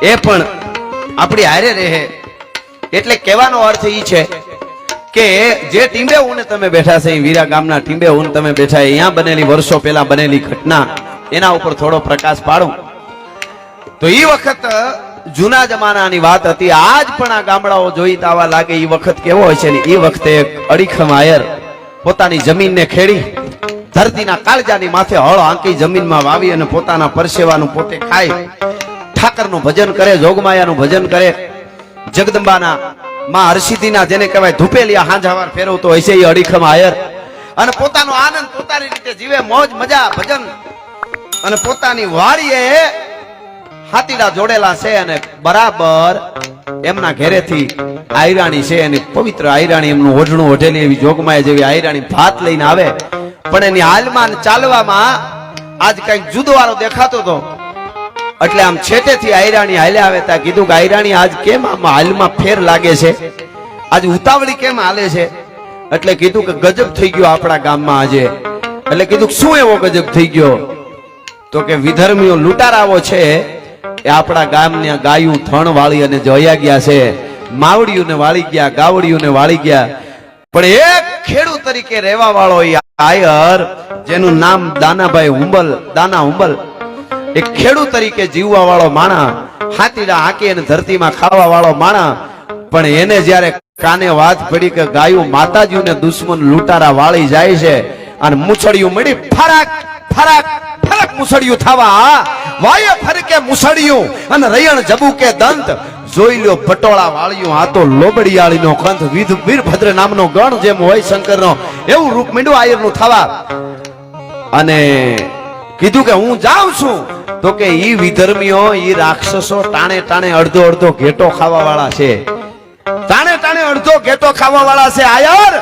એ પણ આપણી હારે રહે. એટલે કહેવાનો અર્થ એ છે કે જે ટીંબે ઊને તમે બેઠા છે, વીરા ગામના ટીંબે ઊન તમે બેઠા, અહીંયા બનેલી વર્ષો પહેલા બનેલી ઘટના એના ઉપર થોડો પ્રકાશ પાડું તો એ વખત જૂના જમાનાની વાત હતી. આજ પણ આ ગામડાઓ જોઈ તાવા લાગે એ વખત કેવો હોય છે ને. એ વખતે એક અડીખમ આયર પોતાની જમીનને ખેડી ધરતીના કાળજાની માથે હળ આંકી જમીનમાં વાવી અને પોતાના પરસેવાનું પોતે ખાય, ઠાકરનું ભજન કરે, જોગમાયાનું ભજન કરે, જગદંબાના માં હરસિદ્ધિના જેને કહેવાય ધૂપેલિયા હાંજાવાર ફેરવતો હોય છે એ અડીખમ આયર. અને પોતાનો આનંદ પોતાની રીતે જીવે, મોજ મજા ભજન. અને પોતાની વાડીએ હાથીડા જોડેલા છે અને બરાબર એમના ઘરેથી આયરાણી છે, એની પવિત્ર આયરાણી એમનું ઓઢણું ઓઢેલી એવી જોગમાયા જેવી આયરાણી ભાત લઈને આવે. પણ એની હાલમાં ચાલવામાં આજ કઈક જુદો વાળો દેખાતો હતો. એટલે આમ છેટેથી આયરાણી હાલે આવે ત્યાં કીધું કે આયરાણી આજ કેમ આમ હાલમાં ફેર લાગે છે, આજ ઉતાવળી કેમ હાલે છે? એટલે કીધું કે ગજબ થઈ ગયો આપણા ગામમાં આજે. એટલે કીધું શું એવો ગજબ થઈ ગયો? તો કે વિધર્મીઓ લૂંટારાઓ છે એ આપણા ગામની ગાયું થણ વાળી અને જોયા ગયા છે, માવડીઓને વાળી ગયા, ગાવડીઓને વાળી ગયા. પણ એક ખેડૂત તરીકે રહેવા વાળો આયર જેનું નામ દાનાભાઈ હુંબલ, દાના હુંબલ, એક ખેડૂત તરીકે જીવવા વાળો માણા, હાથીડા હાંકી અને ધરતીમાં ખાવા વાળો માણા. પણ એને જ્યારે કાને વાત પડી કે ગાયું માતાજીને દુશ્મન લૂંટારા વાળી જાય છે અને મૂછડિયું મળી ફરાક ફરાક ફરક મુસળિયું થવા વાય ફરકે મુસળિયું અને રયણ જબુ કે દંત જોઈ લ્યો પટોળા વાળ્યું. આ તો લોબડિયાળીનો કંથ વીરભદ્ર નામનો ગણ જેમ હોય શંકરનો એવું રૂપ મીંડું આયરનું થવા. અને કીધું કે હું જાઉં છું. તો કે ઈ વિધર્મીઓ, ઈ રાક્ષસો ટાણે ટાણે અડધો અડધો ઘેટો ખાવા વાળા છે, ટાણે ટાણે અડધો ઘેટો ખાવા વાળા છે. આયર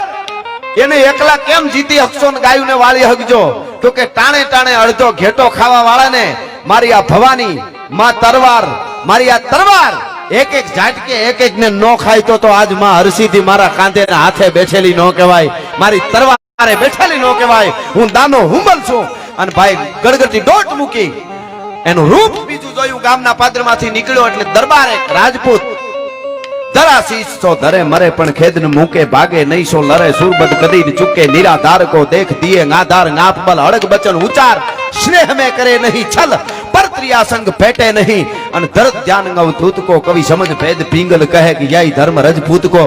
એને એકલા કેમ જીતી હકશો ને ગાયુંને વાળી હકજો? તો કે ટાણે ટાણે અડધો ઘેટો ખાવા વાળાને મારી આ ભવાની માં તરવાર, મારી આ તરવાર એક એક ઝાટકે એક એક ને નો ખાય તો આજ માં હરસિદ્ધિ મારા કાંધે ને હાથે બેઠેલી નો કહેવાય, મારી તરવારે બેઠેલી નો કહેવાય. હું દાનો હુંબલ છું. અને ભાઈ ગડગડતી દોટ મૂકી એનું રૂપ બીજું જોયું. ગામના પાદરમાંથી નીકળ્યો એટલે દરબાર એક રાજપૂત ધરાશીશ તો ધરે મરે પણ ખેદ ને મૂકે, ભાગે નહીં સો લરે સુરબદ કદી ન ચૂકે, નિરાધાર કો દેખ દિએ ગાધાર નાપ બલ હડક બચન ઉચાર, સ્નેહ में करे नहीं छल पर त्रिया संग भेटे नहीं. અને ધરત ધ્યાન ગવ ધૂત કો કવિ સમજ ભેદ પિંગલ કહે કે યહી ધર્મ રજપૂત કો.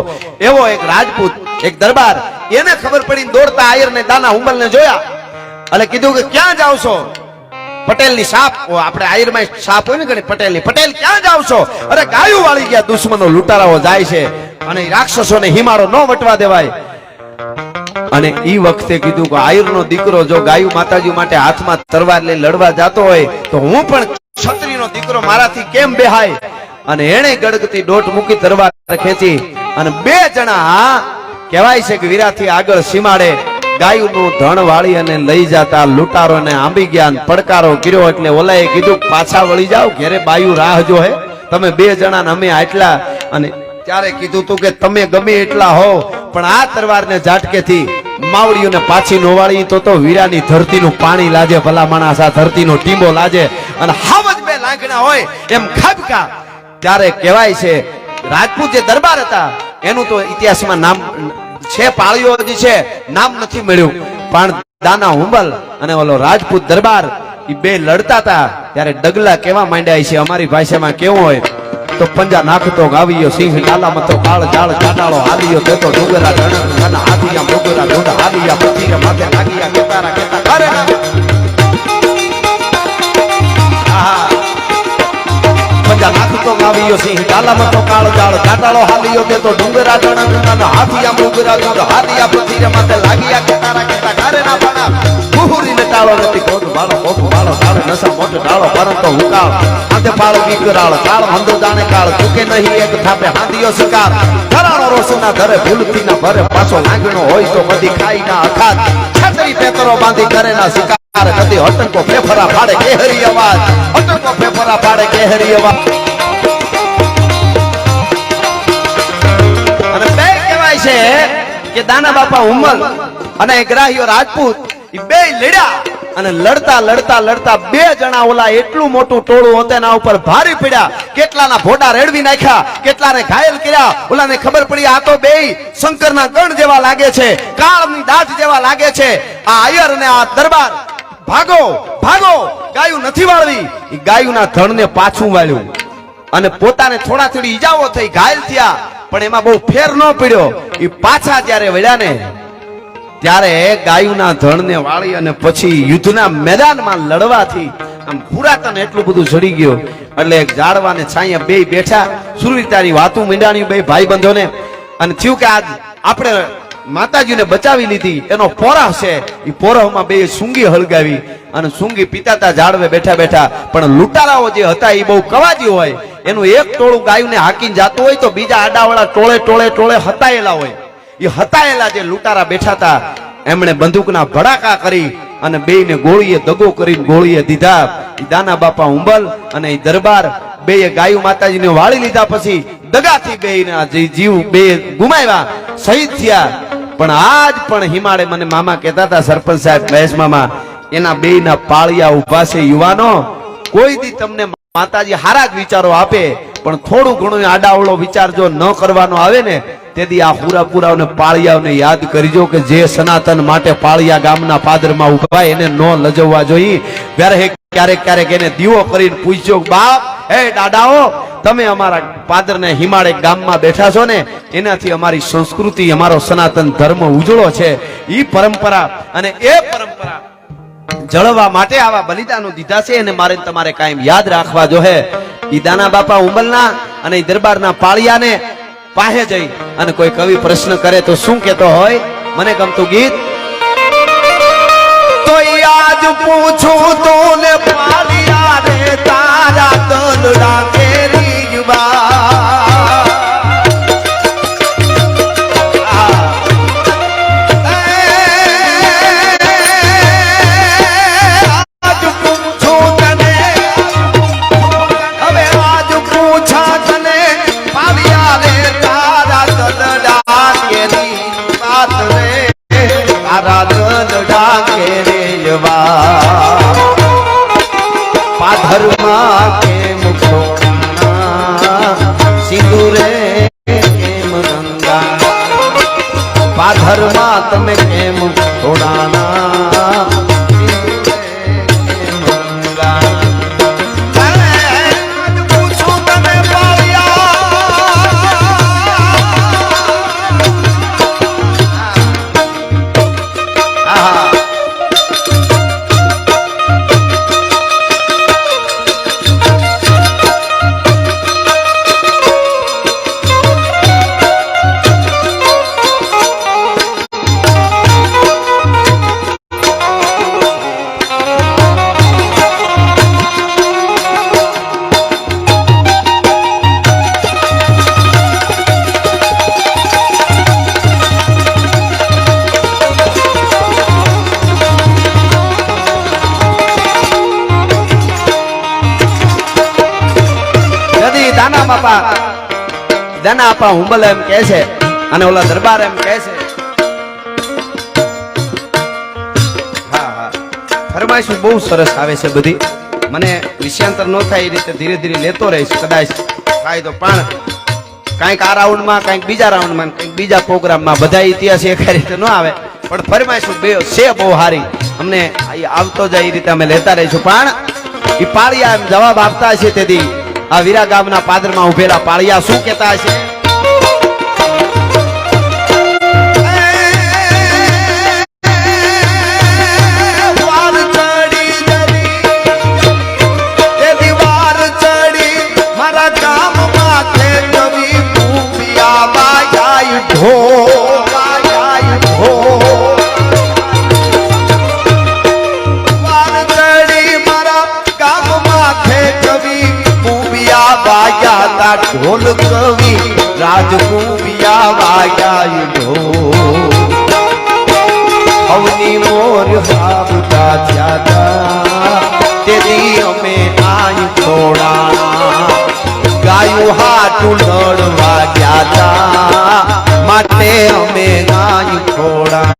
એવો એક રાજપૂત, એક દરબાર, એને ખબર પડી દોડતા આયર ને દાના હુંબલ ને જોયા. એટલે કીધું કે ક્યાં જાવ છો? પટેલ ની સાપ, આપણે આયર માં સાપ હોય ને કે પટેલ ની, પટેલ ક્યાં જાવ છો? અરે ગાયું વાળી ગયા, દુશ્મનો લૂંટારાઓ જાય છે અને રાક્ષસોને હિમારો ન વટવા દેવાય. અને ઈ વખતે કીધું કે આયર નો દીકરો જો ગાયું માતાજી માટે હાથમાં તરવાર લઈ લડવા જતો હોય તો હું પણ ક્ષત્રિય નો દીકરો મારાથી કેમ બેહાય? અને એને ગડગતી દોટ મૂકી તરવાર ખેંચી અને બે જણા કહેવાય છે કે વીરાથી આગળ સીમાડે ગાયુંનું ધણ વાળી અને લઈ જતા લૂંટારોને આંબી ગયા. પડકારો કર્યો એટલે ઓલાએ કીધું પાછા વળી જાઓ, ઘેરે બાયું રાહ જો હે, તમે બે જણા અમે આટલા. અને ત્યારે કીધું તું કે તમે ગમે એટલા હો પણ આ તરવારને ઝાટકેથી માવડીઓને પાછી નોવાળી તો વીરાની ધરતીનું પાણી લાજે, ભલા માણસ આ ધરતીનો ટીંબો લાજે. અને હાવજ બે લાગણા હોય એમ ખાબકા. ત્યારે કહેવાય છે રાજપૂત જે દરબાર હતા એનું તો ઇતિહાસમાં નામ છે, પાળીઓ જે છે નામ નથી મળ્યું. પણ દાના હુંબલ અને ઓલો રાજપૂત દરબાર એ બે લડતા હતા ત્યારે ડગલા કેવા માંડ્યા છે, અમારી ભાષામાં કેવું હોય તો પંજા નાખતો ગાવીયો સિંહ લાલા મતો કાળ જાળ ચાટાળો હાલીયો તેતો ડુગરા ધણ હાથિયા ડુગરા ઢૂંઢ હાલીયા પથીરે માથે લાગીયા કેતારા કેતા કરે પંજા નાખતો ગાવીયો સિંહ લાલા મતો કાળ જાળ ચાટાળો હાલીયો તેતો ડુગરા ધણ હાથિયા ડુગરા ઢૂંઢ હાલીયા પથીરે માથે લાગીયા કેતારા કેતા કરે ના પાડા મુહુરી ને ટાળો નથી કોટ બાળો કોટ બાળો ટાળો નસા મોટ ટાળો પરંતુ હુકાળ આંધે પાળો બીકરાળ કાળ મંદો જાણે કાળ ચૂકે નહીં એક થાપે હાંધિયો શિકાર ધરાણો રોસના ધરે ભૂલથી ના ભરે પાછો લાગણો હોય તો કદી ખાઈ ના અખાત છતરી પેતરો બાંધી કરે ના શિકાર કદી હટકો ફેફરા પાડે કેહરી અવાજ હટકો ફેફરા પાડે કેહરી અવાજ. અને બે કહેવાય છે કે દાના બાપા હુંબલ અને ગ્રાહ્યો રાજપૂત બે લડ્યા અને લડતા લડતા લડતા બે જણા ઓલા એટલું મોટું ટોળું હતું એના ઉપર ભારી પડ્યા, કેટલાના ભોડા રેડવી નાખ્યા, કેટલાને ઘાયલ કર્યા. ઓલાને ખબર પડી આ તો બેય શંકરના ગણ જેવા લાગે છે, કાળની દાઢ જેવા લાગે છે. આ આયર અને આ દરબાર ભાગો ભાગો, ગાયું નથી વાળવી. એ ગાયુંના ધણને પાછું વાળ્યું અને પોતાને થોડા થોડી ઈજાઓ થઈ, ઘાયલ થયા, પણ એમાં બહુ ફેર ન પડ્યો. એ પાછા જ્યારે વળ્યા ને ત્યારે ગાયુંના ધણને વાળી અને પછી યુદ્ધના મેદાનમાં લડવાથી આમ પુરાતન એટલું બધું ચડી ગયું. એટલે એક ઝાડવાને છાંયા બે બેઠા, સુરવીરતાની વાતું મીંડાણી બે ભાઈબંધોને. અને થયું કે આજ આપણે માતાજીને બચાવી લીધી, એનો પોરહ છે. એ પોરહમાં બે સૂંગી હળગાવી અને સૂંગી પીતાતા ઝાડવે બેઠા બેઠા. પણ લૂંટારાઓ જે હતા એ બહુ કવાજી હોય, એનું એક ટોળું ગાયુંને હાકીને જાતું હોય તો બીજા આડાવાળા ટોળે ટોળે ટોળે હતાયેલા હોય. એ હતાયેલા જે લૂંટારા બેઠા હતા એમણે બંદૂકના ભડાકા કરી અને બેયને ગોળીએ દગો કરીને ગોળીએ દીધા. દાના બાપા ઉંબલ અને એ દરબાર બેય ગાયું માતાજીને વાળી લીધા. પછી દગાથી બેયના જીવ બે ગુમાવ્યા, શહીદ થયા. પણ આજ પણ હિમાળે મને મામા કહેતા હતા, સરપંચ સાહેબ મહેશ મામા, એના બેયના પાળિયા ઉભા છે. યુવાનો, કોઈ દી તમને માતાજી હારા જ વિચારો આપે, પણ થોડું ઘણું આડાવળો વિચાર જો ન કરવાનો આવે ને તેથી આ પૂરાપુરાઓને પાળિયાઓને યાદ કરજો કે જે સનાતન માટે પાળિયા ગામના પાદરમાં ઉભા એને ન લજવવા જોઈએ. ક્યારેક ક્યારેક એને દીવો કરીને પૂછજો, બાપ હે દાદાઓ, તમે અમારા પાદરને હિમાળે ગામમાં બેઠા છો ને, એનાથી અમારી સંસ્કૃતિ અમારો સનાતન ધર્મ ઉજળો છે. ઈ પરંપરા અને એ પરંપરા જળવા માટે આવા બલિદાનો દીધા છે અને મારે તમારે કાયમ યાદ રાખવા જોઈએ. ઈ દાના બાપા ઉંબલના અને ઈ દરબારના પાળિયાને પાસે જઈ અને કોઈ કવિ પ્રશ્ન કરે તો શું કહેતો હોય? મને ગમતું ગીત, તો આજ પૂછું તોને પાળિયા રે તારા દલડા કેરી જુબા. પાધરમાં કેમ ખોડાણા સિંદુરે કેમ ગંગા, પાધરમાં તમે કેમ ખોડાણા સિંદુરે કેમ ગંગા. પૂછું તમે પાળિયા. દાના આપા હુંબલ એમ કહે છે અને ઓલા દરબાર એમ કહે છે. હા હા, ફરમાઈશ બહુ સરસ આવે છે બધી. મને વિષયાંતર ન થાય એ રીતે ધીરે ધીરે લેતો રહીશ. કદાચ થાય તો પણ કાંઈક આ રાઉન્ડમાં, કાંઈક બીજા રાઉન્ડમાં, કાંઈક બીજા પ્રોગ્રામમાં બધા ઇતિહાસ એક રીતે ન આવે, પણ ફરમાઈશ બે છે બહુ સારી. અમને આવતો જાય એ રીતે અમે લેતા રહીશું. પણ એ પાળિયા એમ જવાબ આપતા હશે તેથી આ વીરા ગામના પાદરમાં ઉભેલા પાળિયા શું કહેતા હશે? ઢોલ કવિ રાજકુપિયા વાગ્યા ઢોલ, અવની મોર હાવતા થયા તેથી અમે આઈ થોડાણા. ગાયું હાટું લડવા ગયા તા માટે અમે આઈ થોડાણા.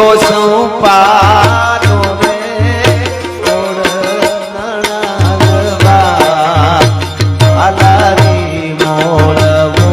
કર્યો સંપાનો રે ઓળ નણંદબા આલારી મોળવો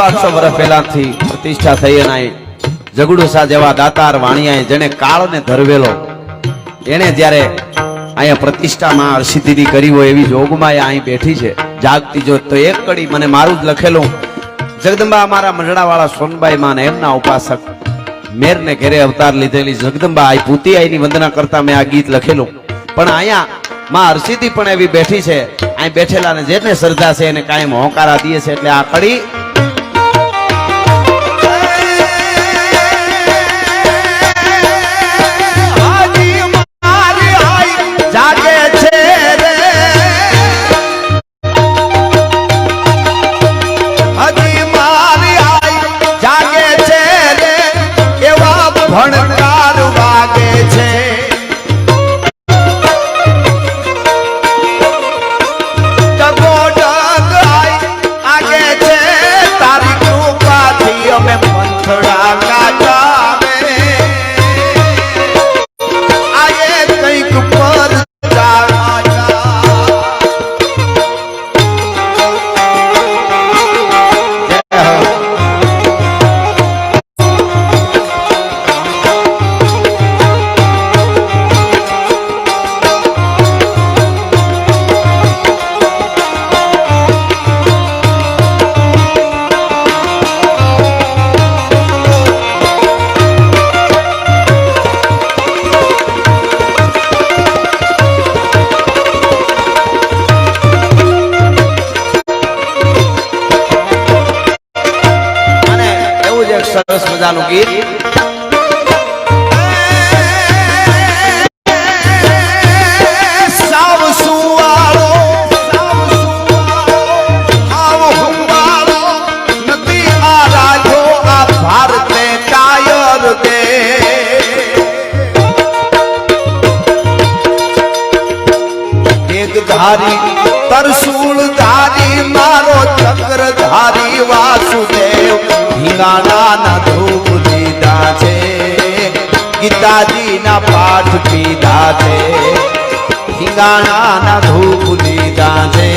આઠસો વર્ષ પહેલાથી પ્રતિષ્ઠા થઈ અને જગડુ શાહ જેવા દાતાર વાણિયાએ જેને કાળને ધરવેલો એને જ્યારે અહીંયા પ્રતિષ્ઠામાં હર્ષિદ્ધિ કરી હોય એવી જોગમાં અહીં બેઠી છે જાગતી જોત તો એક કડી મને મારું જ લખેલું જગદંબા અમારા મંડળાવાળા સોનબાઈ માં ને એમના ઉપાસક મેરને ઘેરે અવતાર લીધેલી જગદંબા આ પૂતી આઈની વંદના કરતા મેં આ ગીત લખેલું પણ અહીંયા માં હર્ષિદ્ધિ પણ એવી બેઠી છે અહીં બેઠેલા ને જેને શ્રદ્ધા છે એને કાયમ હોંકારા દે છે એટલે આ કડી ભણકાર વાગે છે જગોડગ આગે છે તારી કૃપાથી અમે પંથડા કાઢાવે આયે કંઈક પર સરસ મજાનું ગીત સાવ સુવાળો આવો હુંવાળો નથી આ રાજો આ ભારતે કાયર દે એક ધારી તરસૂળ ધારી મારો ચક્ર ધારી વાસુદેવ હિંગાણા ધૂપ દીધા છે ગીતાજી ના પાઠ પીધા છે હિંગાણા ધૂપ દીધા છે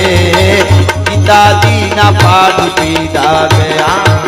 ગીતાજી ના પાઠ પીધા છે